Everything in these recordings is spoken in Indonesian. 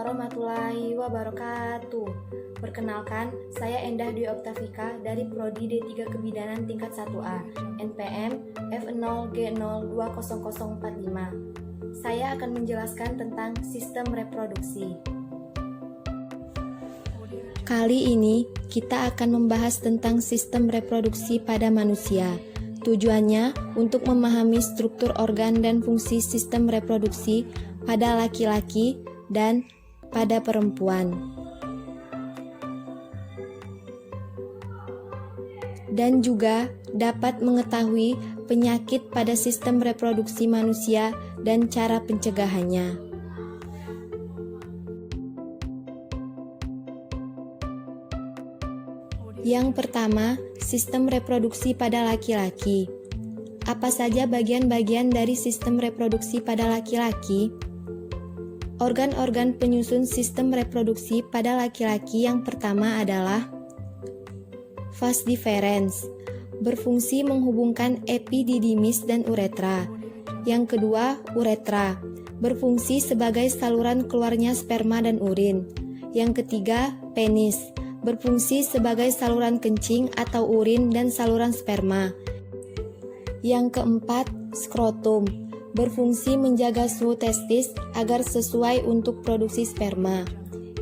warahmatullahi wabarakatuh. Perkenalkan, saya Endah Dwi Oktavika dari Prodi D3 Kebidanan tingkat 1A, NPM F0G0200045. Saya akan menjelaskan tentang sistem reproduksi. Kali ini kita akan membahas tentang sistem reproduksi pada manusia. Tujuannya untuk memahami struktur organ dan fungsi sistem reproduksi pada laki-laki dan pada perempuan. Dan juga dapat mengetahui penyakit pada sistem reproduksi manusia dan cara pencegahannya. Yang pertama, sistem reproduksi pada laki-laki. Apa saja bagian-bagian dari sistem reproduksi pada laki-laki? Organ-organ penyusun sistem reproduksi pada laki-laki yang pertama adalah vas deferens, berfungsi menghubungkan epididymis dan uretra. Yang kedua, uretra, berfungsi sebagai saluran keluarnya sperma dan urin. Yang ketiga, penis, berfungsi sebagai saluran kencing atau urin dan saluran sperma. Yang keempat, skrotum, berfungsi menjaga suhu testis agar sesuai untuk produksi sperma.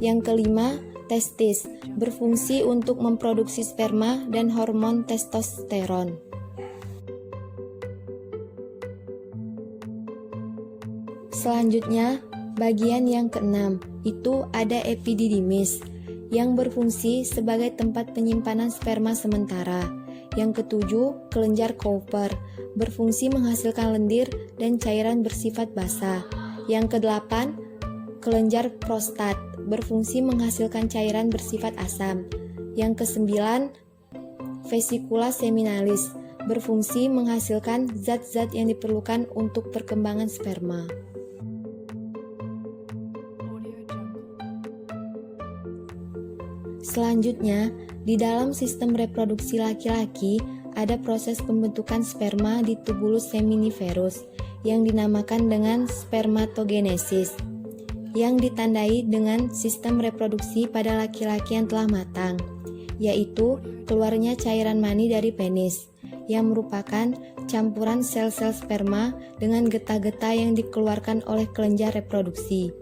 Yang kelima, testis, berfungsi untuk memproduksi sperma dan hormon testosteron. Selanjutnya, bagian yang keenam, itu ada epididymis, yang berfungsi sebagai tempat penyimpanan sperma sementara. Yang ketujuh, kelenjar Cooper, berfungsi menghasilkan lendir dan cairan bersifat basah. Yang kedelapan, kelenjar prostat, berfungsi menghasilkan cairan bersifat asam. Yang kesembilan, vesicula seminalis, berfungsi menghasilkan zat-zat yang diperlukan untuk perkembangan sperma. Selanjutnya, di dalam sistem reproduksi laki-laki ada proses pembentukan sperma di tubulus seminiferus yang dinamakan dengan spermatogenesis, yang ditandai dengan sistem reproduksi pada laki-laki yang telah matang, yaitu keluarnya cairan mani dari penis, yang merupakan campuran sel-sel sperma dengan getah-getah yang dikeluarkan oleh kelenjar reproduksi.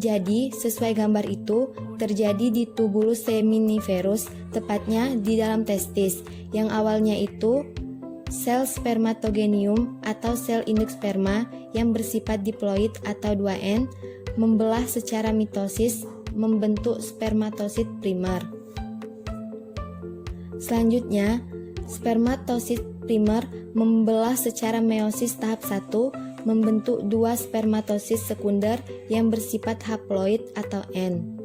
Jadi, sesuai gambar itu, terjadi di tubulus seminiferus, tepatnya di dalam testis, yang awalnya itu sel spermatogenium atau sel induk sperma yang bersifat diploid atau 2N, membelah secara mitosis, membentuk spermatosit primer. Selanjutnya, spermatosit primer membelah secara meiosis tahap 1, membentuk dua spermatosit sekunder yang bersifat haploid atau N.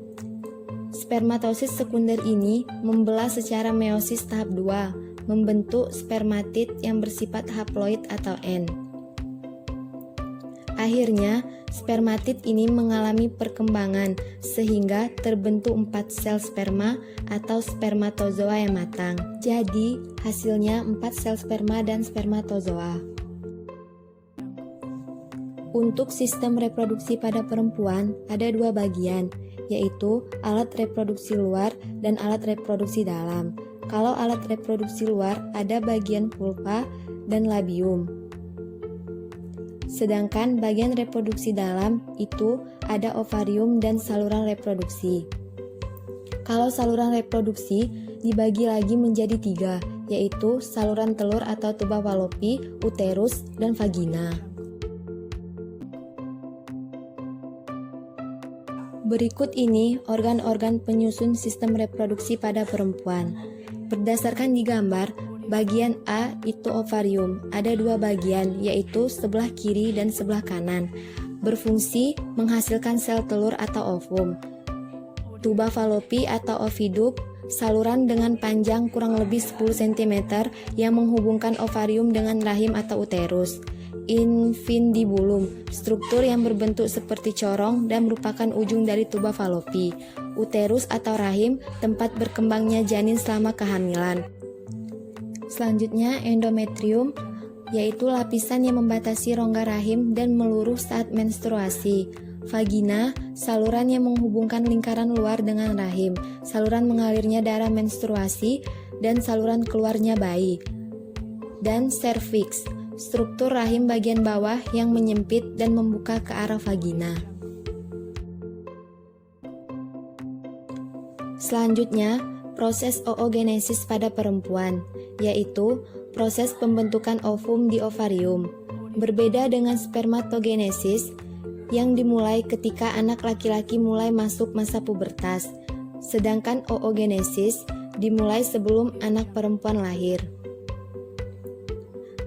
Spermatosit sekunder ini membelah secara meiosis tahap 2, membentuk spermatid yang bersifat haploid atau N. Akhirnya, spermatid ini mengalami perkembangan sehingga terbentuk 4 sel sperma atau spermatozoa yang matang. Jadi, hasilnya 4 sel sperma dan spermatozoa. Untuk sistem reproduksi pada perempuan ada dua bagian, yaitu alat reproduksi luar dan alat reproduksi dalam. Kalau alat reproduksi luar ada bagian vulva dan labium. Sedangkan bagian reproduksi dalam itu ada ovarium dan saluran reproduksi. Kalau saluran reproduksi dibagi lagi menjadi 3, yaitu saluran telur atau tuba falopi, uterus, dan vagina. Berikut ini organ-organ penyusun sistem reproduksi pada perempuan. Berdasarkan di gambar, bagian A itu ovarium, ada dua bagian, yaitu sebelah kiri dan sebelah kanan, berfungsi menghasilkan sel telur atau ovum. Tuba falopi atau oviduct, saluran dengan panjang kurang lebih 10 cm yang menghubungkan ovarium dengan rahim atau uterus. Infundibulum, struktur yang berbentuk seperti corong dan merupakan ujung dari tuba falopi. Uterus atau rahim, tempat berkembangnya janin selama kehamilan. Selanjutnya, endometrium, yaitu lapisan yang membatasi rongga rahim dan meluruh saat menstruasi. Vagina, saluran yang menghubungkan lingkaran luar dengan rahim, saluran mengalirnya darah menstruasi, dan saluran keluarnya bayi. Dan serviks, struktur rahim bagian bawah yang menyempit dan membuka ke arah vagina. Selanjutnya, proses oogenesis pada perempuan, yaitu proses pembentukan ovum di ovarium. Berbeda dengan spermatogenesis yang dimulai ketika anak laki-laki mulai masuk masa pubertas, sedangkan oogenesis dimulai sebelum anak perempuan lahir.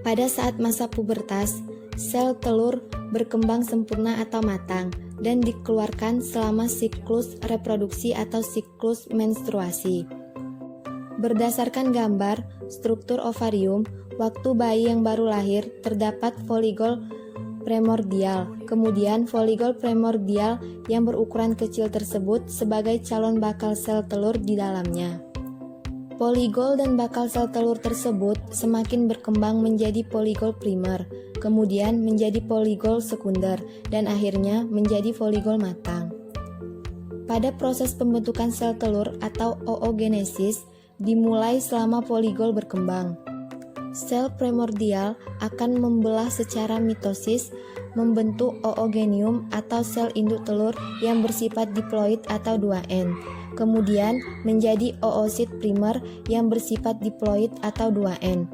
Pada saat masa pubertas, sel telur berkembang sempurna atau matang dan dikeluarkan selama siklus reproduksi atau siklus menstruasi. Berdasarkan gambar struktur ovarium, waktu bayi yang baru lahir terdapat foligol primordial. Kemudian foligol primordial yang berukuran kecil tersebut sebagai calon bakal sel telur di dalamnya. Poligol dan bakal sel telur tersebut semakin berkembang menjadi poligol primer, kemudian menjadi poligol sekunder, dan akhirnya menjadi foligol matang. Pada proses pembentukan sel telur atau oogenesis dimulai selama poligol berkembang. Sel primordial akan membelah secara mitosis, membentuk oogenium atau sel induk telur yang bersifat diploid atau 2N. Kemudian menjadi oosit primer yang bersifat diploid atau 2N.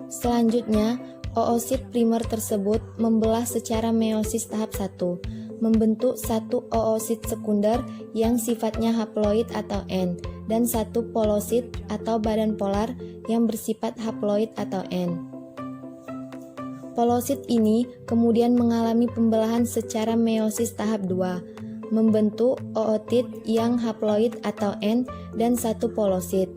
Selanjutnya, oosit primer tersebut membelah secara meiosis tahap 1, membentuk satu oosit sekunder yang sifatnya haploid atau N, dan satu polosit atau badan polar yang bersifat haploid atau N. Polosit ini kemudian mengalami pembelahan secara meiosis tahap 2, membentuk ootit yang haploid atau N dan satu polosit.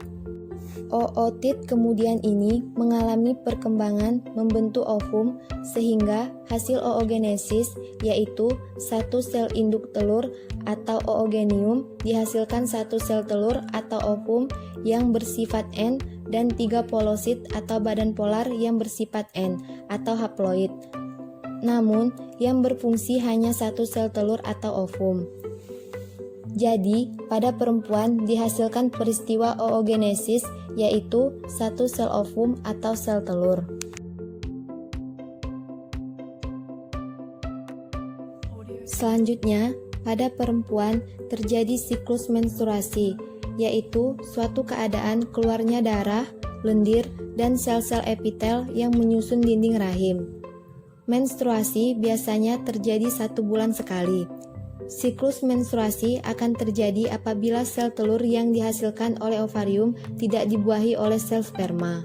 Ootit kemudian ini mengalami perkembangan membentuk ovum sehingga hasil oogenesis yaitu satu sel induk telur atau oogenium dihasilkan satu sel telur atau ovum yang bersifat N dan 3 polosit atau badan polar yang bersifat N atau haploid. Namun yang berfungsi hanya satu sel telur atau ovum. Jadi, pada perempuan dihasilkan peristiwa oogenesis yaitu satu sel ovum atau sel telur. Selanjutnya, pada perempuan terjadi siklus menstruasi, yaitu suatu keadaan keluarnya darah, lendir, dan sel-sel epitel yang menyusun dinding rahim. Menstruasi biasanya terjadi 1 bulan sekali. Siklus menstruasi akan terjadi apabila sel telur yang dihasilkan oleh ovarium tidak dibuahi oleh sel sperma.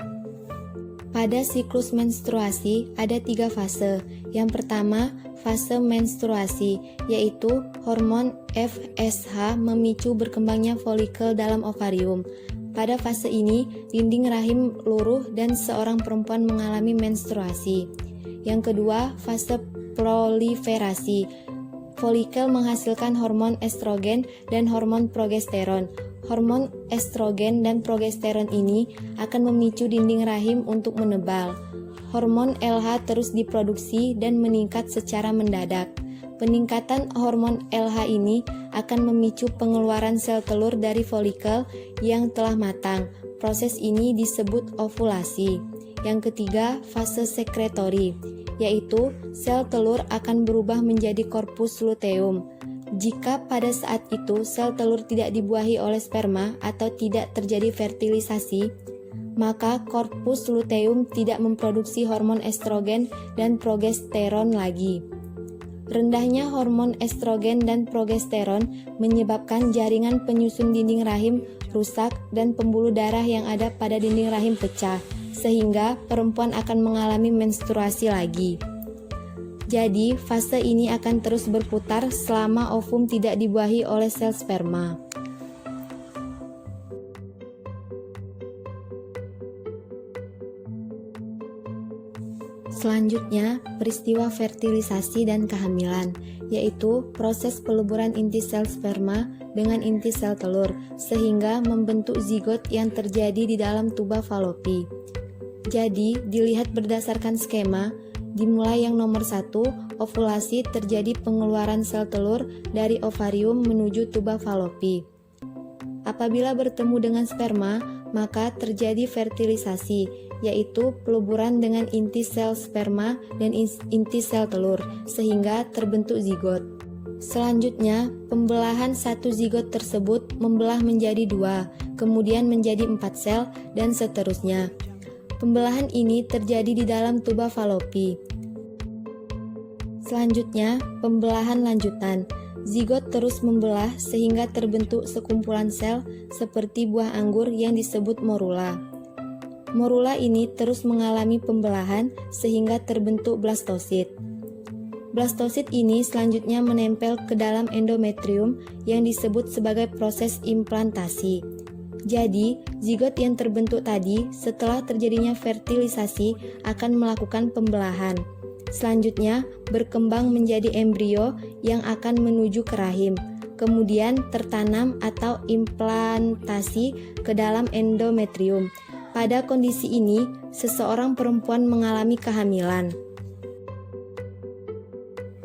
Pada siklus menstruasi ada 3 fase. Yang pertama, fase menstruasi, yaitu hormon FSH memicu berkembangnya folikel dalam ovarium. Pada fase ini, dinding rahim luruh dan seorang perempuan mengalami menstruasi. Yang kedua, fase proliferasi. Folikel menghasilkan hormon estrogen dan hormon progesteron. Hormon estrogen dan progesteron ini akan memicu dinding rahim untuk menebal. Hormon LH terus diproduksi dan meningkat secara mendadak. Peningkatan hormon LH ini akan memicu pengeluaran sel telur dari folikel yang telah matang. Proses ini disebut ovulasi. Yang ketiga, fase sekretori, yaitu sel telur akan berubah menjadi korpus luteum. Jika pada saat itu sel telur tidak dibuahi oleh sperma atau tidak terjadi fertilisasi, maka korpus luteum tidak memproduksi hormon estrogen dan progesteron lagi. Rendahnya hormon estrogen dan progesteron menyebabkan jaringan penyusun dinding rahim rusak dan pembuluh darah yang ada pada dinding rahim pecah, sehingga perempuan akan mengalami menstruasi lagi. Jadi, fase ini akan terus berputar selama ovum tidak dibuahi oleh sel sperma. Selanjutnya, peristiwa fertilisasi dan kehamilan, yaitu proses peleburan inti sel sperma dengan inti sel telur, sehingga membentuk zigot yang terjadi di dalam tuba falopi. Jadi, dilihat berdasarkan skema, Dimulai yang nomor 1, ovulasi terjadi pengeluaran sel telur dari ovarium menuju tuba falopi. Apabila bertemu dengan sperma, maka terjadi fertilisasi, yaitu peluburan dengan inti sel sperma dan inti sel telur, sehingga terbentuk zigot. Selanjutnya, pembelahan satu zigot tersebut membelah menjadi 2, kemudian menjadi 4 sel, dan seterusnya. Pembelahan ini terjadi di dalam tuba falopi. Selanjutnya, pembelahan lanjutan. Zigot terus membelah sehingga terbentuk sekumpulan sel seperti buah anggur yang disebut morula. Morula ini terus mengalami pembelahan sehingga terbentuk blastosit. Blastosit ini selanjutnya menempel ke dalam endometrium yang disebut sebagai proses implantasi. Jadi, zigot yang terbentuk tadi setelah terjadinya fertilisasi akan melakukan pembelahan. Selanjutnya, berkembang menjadi embrio yang akan menuju ke rahim, kemudian tertanam atau implantasi ke dalam endometrium. Pada kondisi ini, seseorang perempuan mengalami kehamilan.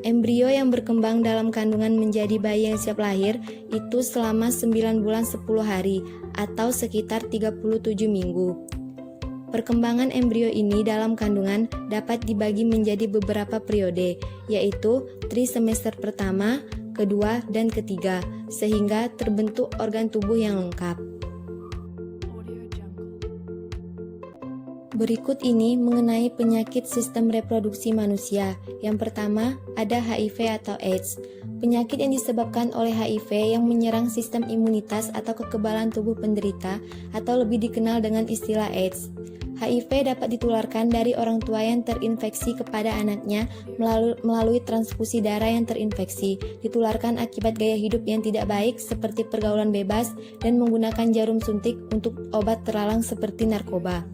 Embrio yang berkembang dalam kandungan menjadi bayi yang siap lahir itu selama 9 bulan 10 hari atau sekitar 37 minggu. Perkembangan embrio ini dalam kandungan dapat dibagi menjadi beberapa periode, yaitu trimester pertama, kedua, dan ketiga, sehingga terbentuk organ tubuh yang lengkap. Berikut ini mengenai penyakit sistem reproduksi manusia. Yang pertama, ada HIV atau AIDS. Penyakit yang disebabkan oleh HIV yang menyerang sistem imunitas atau kekebalan tubuh penderita atau lebih dikenal dengan istilah AIDS. HIV dapat ditularkan dari orang tua yang terinfeksi kepada anaknya melalui transfusi darah yang terinfeksi, ditularkan akibat gaya hidup yang tidak baik seperti pergaulan bebas dan menggunakan jarum suntik untuk obat terlarang seperti narkoba.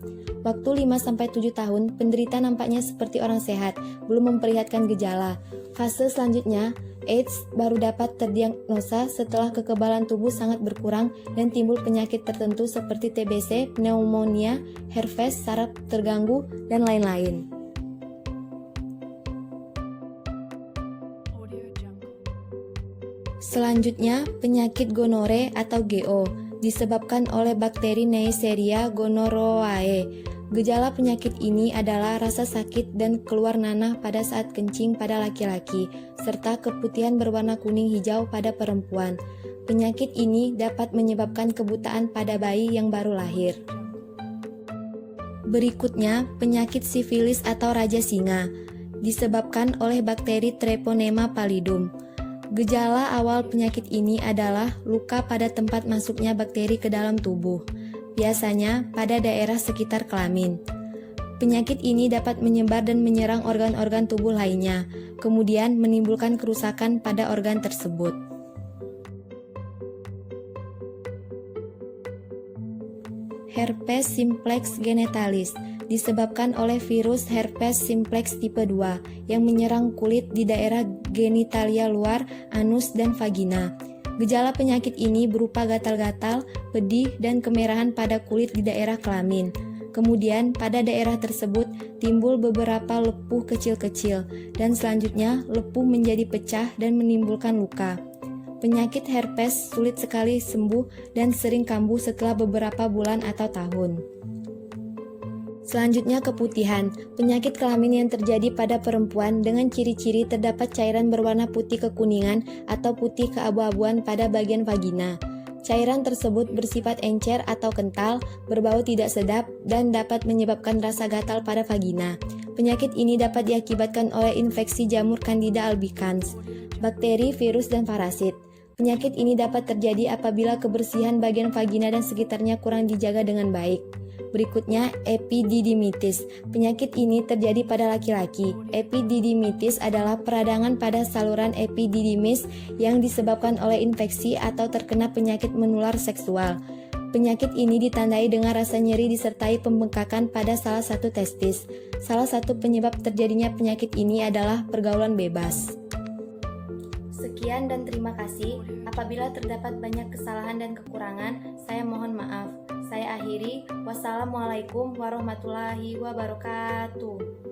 Waktu 5-7 tahun, penderita nampaknya seperti orang sehat, belum memperlihatkan gejala. Fase selanjutnya, AIDS baru dapat terdiagnosa setelah kekebalan tubuh sangat berkurang dan timbul penyakit tertentu seperti TBC, pneumonia, herpes, saraf terganggu, dan lain-lain. Selanjutnya, penyakit gonore atau GO disebabkan oleh bakteri Neisseria gonorrhoeae. Gejala penyakit ini adalah rasa sakit dan keluar nanah pada saat kencing pada laki-laki, serta keputihan berwarna kuning hijau pada perempuan. Penyakit ini dapat menyebabkan kebutaan pada bayi yang baru lahir. Berikutnya, penyakit sifilis atau raja singa, disebabkan oleh bakteri Treponema pallidum. Gejala awal penyakit ini adalah luka pada tempat masuknya bakteri ke dalam tubuh, biasanya pada daerah sekitar kelamin. Penyakit ini dapat menyebar dan menyerang organ-organ tubuh lainnya, kemudian menimbulkan kerusakan pada organ tersebut. Herpes simplex genitalis disebabkan oleh virus herpes simplex tipe 2 yang menyerang kulit di daerah genitalia luar, anus, dan vagina. Gejala penyakit ini berupa gatal-gatal, pedih, dan kemerahan pada kulit di daerah kelamin. Kemudian pada daerah tersebut timbul beberapa lepuh kecil-kecil, dan selanjutnya lepuh menjadi pecah dan menimbulkan luka. Penyakit herpes sulit sekali sembuh dan sering kambuh setelah beberapa bulan atau tahun. Selanjutnya keputihan, penyakit kelamin yang terjadi pada perempuan dengan ciri-ciri terdapat cairan berwarna putih kekuningan atau putih keabu-abuan pada bagian vagina. Cairan tersebut bersifat encer atau kental, berbau tidak sedap, dan dapat menyebabkan rasa gatal pada vagina. Penyakit ini dapat diakibatkan oleh infeksi jamur Candida albicans, bakteri, virus, dan parasit. Penyakit ini dapat terjadi apabila kebersihan bagian vagina dan sekitarnya kurang dijaga dengan baik. Berikutnya, epididymitis. Penyakit ini terjadi pada laki-laki. Epididymitis adalah peradangan pada saluran epididymis yang disebabkan oleh infeksi atau terkena penyakit menular seksual. Penyakit ini ditandai dengan rasa nyeri disertai pembengkakan pada salah satu testis. Salah satu penyebab terjadinya penyakit ini adalah pergaulan bebas. Sekian dan terima kasih. Apabila terdapat banyak kesalahan dan kekurangan, saya mohon maaf. Saya akhiri. Wassalamualaikum warahmatullahi wabarakatuh.